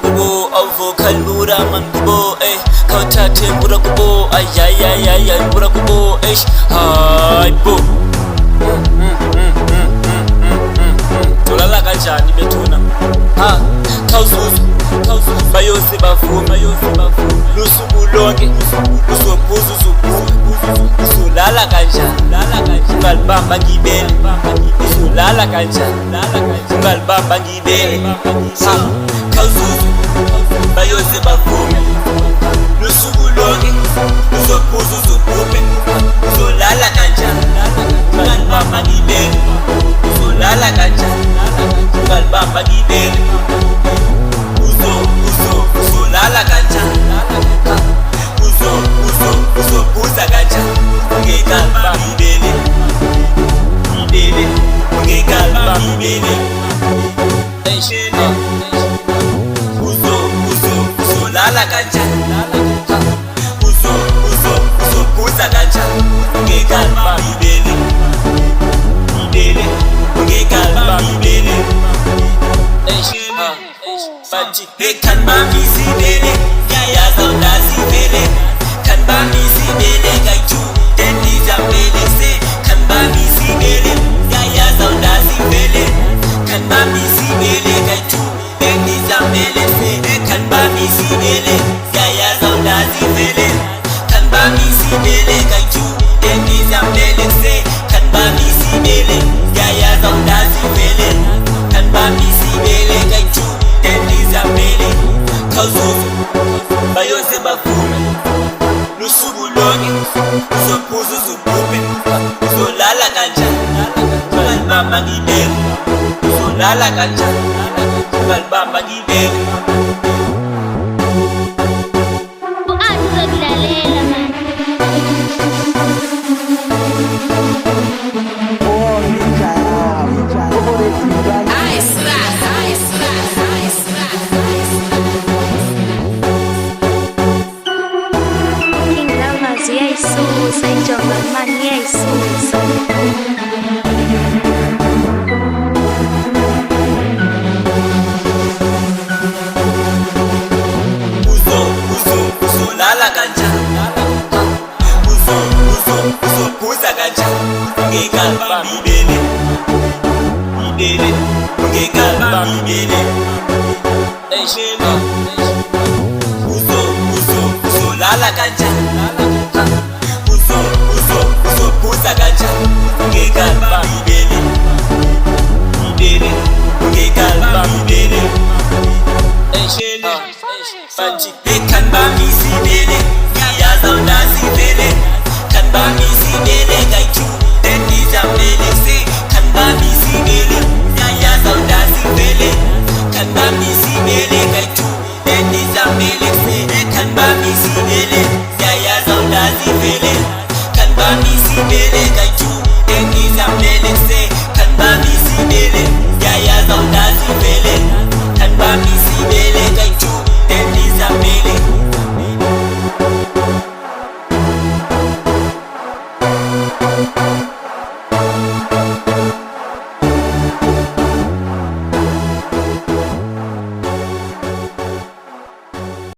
Kubo avocal mura man kubo kawtate mura kubo ay mura kubo hay bo tolala kanjani bethuna khawuzuzu bayose bavuma lusuku lonke uzophuza uzolala kanjani ungalibamba ngibele uzolala kanjani ungalibamba ngibele khawuzuzu bayose bavuma lusuku lonke uzophuza uzolala kanjani ungalibamba ngibele uzolala kanjani ungalibamba ngibele uzolala kanjani uzophuza kanjani ungekalibamba ngibele ungekalibamba ngibele uzolala kanjani uzophuza kanjani ungekalibamba ngibele ungekalibamba ngibele bathi kanibamba isibele ngiyayaza undazivele kanibamba isibele kayi-2 then ndizamele se kanibamba isibele ngiyayaza undazivele kanibamba isibele kayi-2 then ndizamele se kanibamba isibele ngiyayaza undazivele kanibamba isibele kayi-2 then ndizamele se kanibamba isibele ngiyayaza undazivele kanibamba isibele kayi-2 ndizamele khawuzuzu bayose bavume lusuku lonke uzophuza uzubhubhe uzolala kanjani ungalibamba ngibele uzolala kanjani ungalibamba ngibele uzokulalela man uzolala kanjani uzophuza kanjani ungekalibamba ngibele ungekalibamba ngibele uzolala kanjani uzophuza kanjani ungekalibamba ngibele ungekalibamba ngibele bathi kanibamba isibele ngiyayaza undazivele kanibamba isibele kayi-2 then ndizamele se kanibamba isibele ngiyayaza undazivele kanibamba isibele kayi-2 then ndizamele se kanibamba isibele ngiyayaza undazivele kanibamba isibele kayi-2 then ndizamele se kanibamba isibele ngiyayaza undazivele